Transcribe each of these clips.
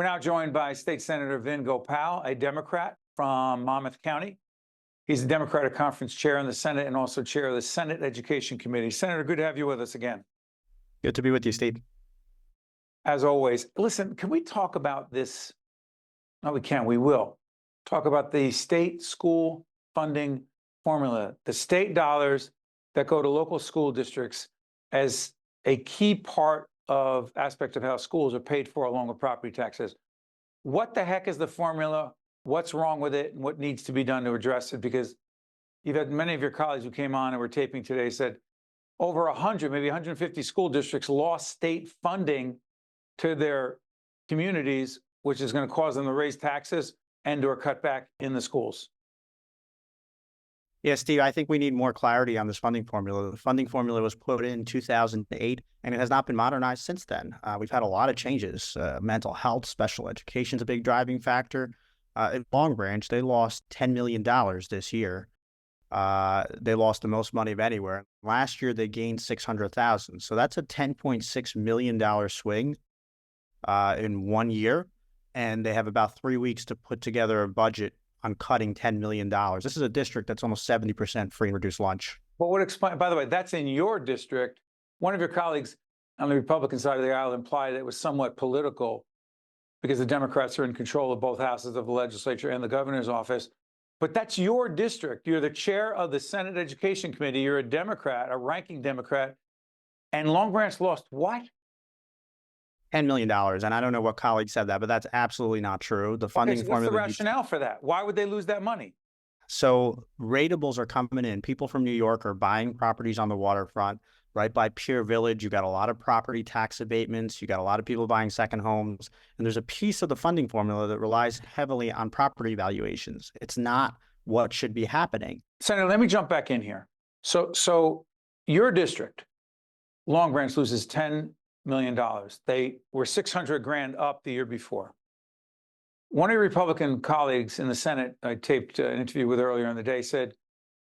We're now joined by State Senator Vin Gopal, a Democrat from Monmouth County. He's the Democratic Conference Chair in the Senate and also Chair of the Senate Education Committee. Senator, good to have you with us again. Good to be with you, Steve. As always. Listen, can we talk about this? No, we can. We will. Talk about the state school funding formula, the state dollars that go to local school districts as a key aspect of how schools are paid for along with property taxes. What the heck is the formula? What's wrong with it? And what needs to be done to address it? Because you've had many of your colleagues who came on and were taping today said over 100, maybe 150 school districts lost state funding to their communities, which is going to cause them to raise taxes and or cut back in the schools. Yeah, Steve, I think we need more clarity on this funding formula. The funding formula was put in 2008, and it has not been modernized since then. We've had a lot of changes. Mental health, special education is a big driving factor. In Long Branch, they lost $10 million this year. They lost the most money of anywhere. Last year, they gained $600,000. So that's a $10.6 million swing in 1 year. And they have about 3 weeks to put together a budget on cutting $10 million. This is a district that's almost 70% free and reduced lunch. But what explain? By the way, that's in your district. One of your colleagues on the Republican side of the aisle implied it was somewhat political because the Democrats are in control of both houses of the legislature and the governor's office. But that's your district. You're the chair of the Senate Education Committee. You're a Democrat, a ranking Democrat. And Long Branch lost what? $10 million. And I don't know what colleague said that, but that's absolutely not true. The funding formula. What's the rationale for that? Why would they lose that money? So ratables are coming in. People from New York are buying properties on the waterfront. Right by Pier Village, you got a lot of property tax abatements. You got a lot of people buying second homes. And there's a piece of the funding formula that relies heavily on property valuations. It's not what should be happening. Senator, let me jump back in here. So your district, Long Branch, loses $10 million. They were 600 grand up the year before. One of your Republican colleagues in the Senate, I taped an interview with earlier in the day, said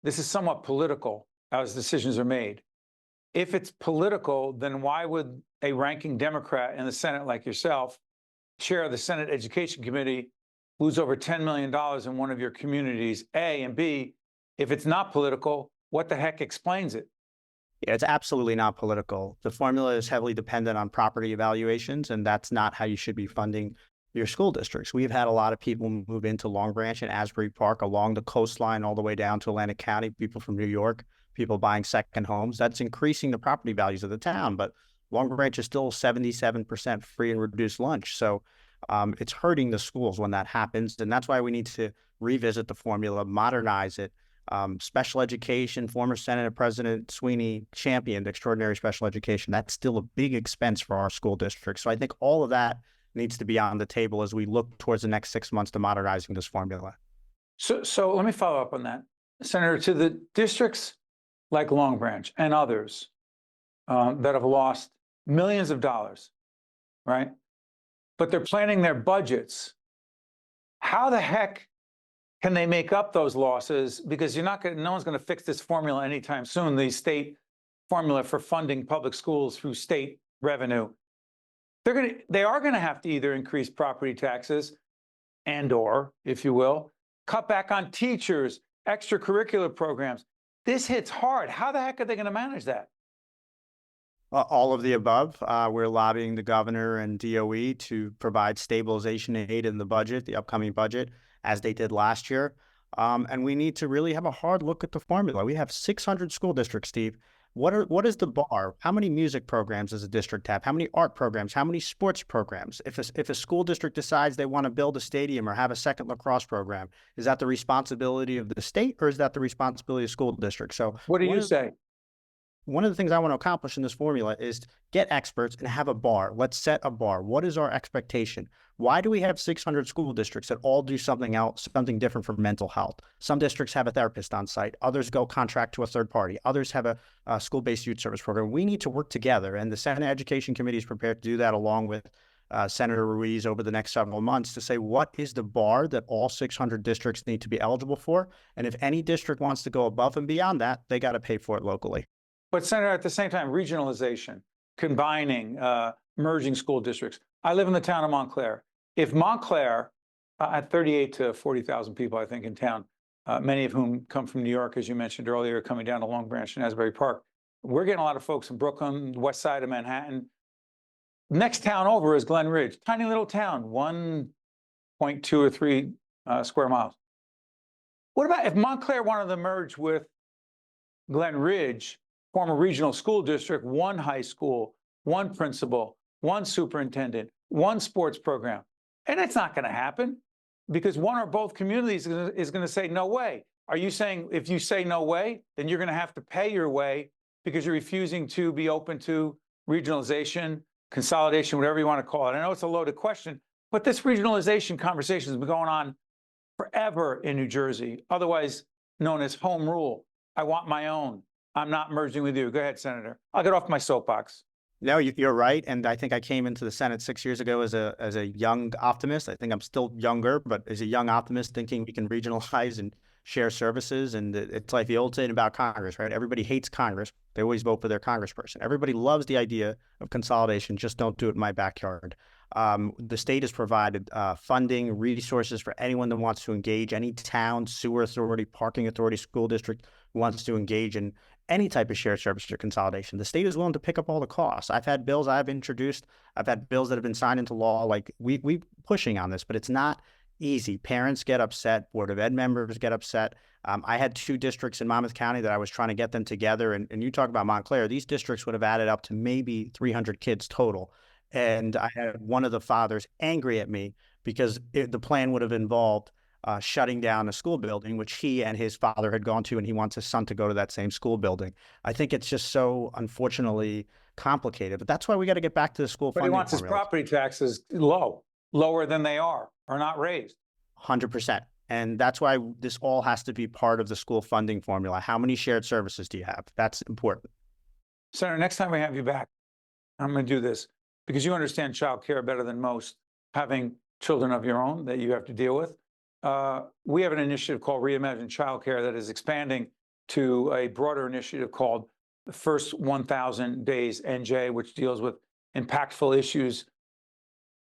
this is somewhat political as decisions are made. If it's political, then why would a ranking Democrat in the Senate like yourself, chair of the Senate Education Committee, lose over $10 million in one of your communities, A, and B, if it's not political, what the heck explains it? Yeah, it's absolutely not political. The formula is heavily dependent on property evaluations, and that's not how you should be funding your school districts. We've had a lot of people move into Long Branch and Asbury Park along the coastline all the way down to Atlantic County, people from New York, people buying second homes. That's increasing the property values of the town, but Long Branch is still 77% free and reduced lunch. So it's hurting the schools when that happens, and that's why we need to revisit the formula, modernize it. Special education, former Senate President Sweeney championed extraordinary special education. That's still a big expense for our school districts. So I think all of that needs to be on the table as we look towards the next 6 months to modernizing this formula. So let me follow up on that. Senator, to the districts like Long Branch and others that have lost millions of dollars, right? But they're planning their budgets. How the heck can they make up those losses? Because no one's going to fix this formula anytime soon, the state formula for funding public schools through state revenue. They are going to have to either increase property taxes or, if you will, cut back on teachers, extracurricular programs. This hits hard. How the heck are they going to manage that? All of the above. We're lobbying the governor and DOE to provide stabilization aid in the budget, the upcoming budget, as they did last year. And we need to really have a hard look at the formula. We have 600 school districts, Steve. What is the bar? How many music programs does a district have? How many art programs? How many sports programs? If a school district decides they want to build a stadium or have a second lacrosse program, is that the responsibility of the state or is that the responsibility of school districts? So what do you say? One of the things I want to accomplish in this formula is get experts and have a bar. Let's set a bar. What is our expectation? Why do we have 600 school districts that all do something else, something different for mental health? Some districts have a therapist on site. Others go contract to a third party. Others have a school-based youth service program. We need to work together, and the Senate Education Committee is prepared to do that along with Senator Ruiz over the next several months to say what is the bar that all 600 districts need to be eligible for. And if any district wants to go above and beyond that, they got to pay for it locally. But Senator, at the same time, regionalization, combining, merging school districts. I live in the town of Montclair. if Montclair, at 38 to 40,000 people, I think, in town, many of whom come from New York, as you mentioned earlier, coming down to Long Branch and Asbury Park. We're getting a lot of folks from Brooklyn, west side of Manhattan. Next town over is Glen Ridge, tiny little town, 1.2 or 3 square miles. What about if Montclair wanted to merge with Glen Ridge, form a regional school district, one high school, one principal, one superintendent, one sports program? And it's not going to happen because one or both communities is going to say, no way. Are you saying if you say no way, then you're going to have to pay your way because you're refusing to be open to regionalization, consolidation, whatever you want to call it? I know it's a loaded question, but this regionalization conversation has been going on forever in New Jersey, otherwise known as home rule. I want my own. I'm not merging with you. Go ahead, Senator. I'll get off my soapbox. No, you're right. And I think I came into the Senate 6 years ago as a young optimist. I think I'm still younger, but as a young optimist thinking we can regionalize and share services. And it's like the old saying about Congress, right? Everybody hates Congress. They always vote for their congressperson. Everybody loves the idea of consolidation. Just don't do it in my backyard. The state has provided funding, resources for anyone that wants to engage, any town, sewer authority, parking authority, school district who wants to engage in any type of shared service or consolidation. The state is willing to pick up all the costs. I've had bills I've introduced. I've had bills that have been signed into law. Like we pushing on this, but it's not easy. Parents get upset. Board of Ed members get upset. I had 2 districts in Monmouth County that I was trying to get them together. And you talk about Montclair, these districts would have added up to maybe 300 kids total. And I had one of the fathers angry at me because the plan would have involved shutting down a school building, which he and his father had gone to, and he wants his son to go to that same school building. I think it's just so unfortunately complicated, but that's why we got to get back to the school funding. But he wants his property taxes lower than they are, or not raised. 100%. And that's why this all has to be part of the school funding formula. How many shared services do you have? That's important. Senator, next time we have you back, I'm going to do this because you understand child care better than most, having children of your own that you have to deal with. We have an initiative called Reimagine Childcare that is expanding to a broader initiative called the First 1,000 Days NJ, which deals with impactful issues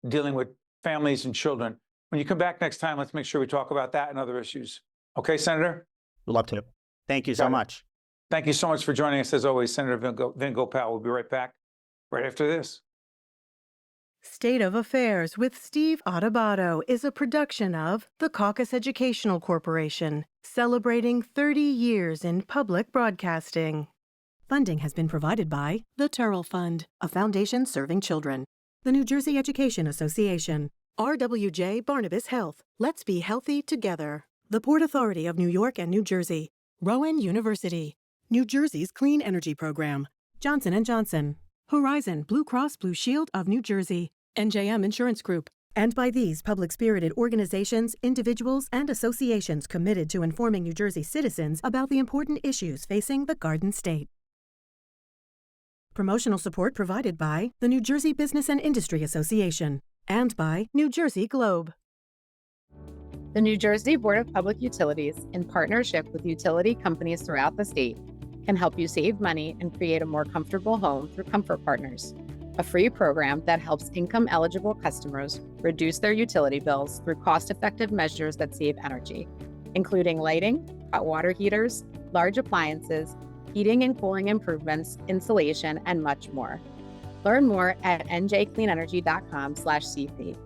dealing with families and children. When you come back next time, let's make sure we talk about that and other issues. Okay, Senator? We'd love to. Thank you so much. Thank you so much for joining us. As always, Senator Vin Gopal will be right back right after this. State of Affairs with Steve Adubato is a production of the Caucus Educational Corporation, celebrating 30 years in public broadcasting. Funding has been provided by the Turrell Fund, a foundation serving children, the New Jersey Education Association, RWJ Barnabas Health, Let's Be Healthy Together, the Port Authority of New York and New Jersey, Rowan University, New Jersey's Clean Energy Program, Johnson & Johnson, Horizon Blue Cross Blue Shield of New Jersey, NJM Insurance Group, and by these public-spirited organizations, individuals, and associations committed to informing New Jersey citizens about the important issues facing the Garden State. Promotional support provided by the New Jersey Business and Industry Association and by New Jersey Globe. The New Jersey Board of Public Utilities, in partnership with utility companies throughout the state, can help you save money and create a more comfortable home through Comfort Partners, a free program that helps income-eligible customers reduce their utility bills through cost-effective measures that save energy, including lighting, hot water heaters, large appliances, heating and cooling improvements, insulation, and much more. Learn more at njcleanenergy.com/cp.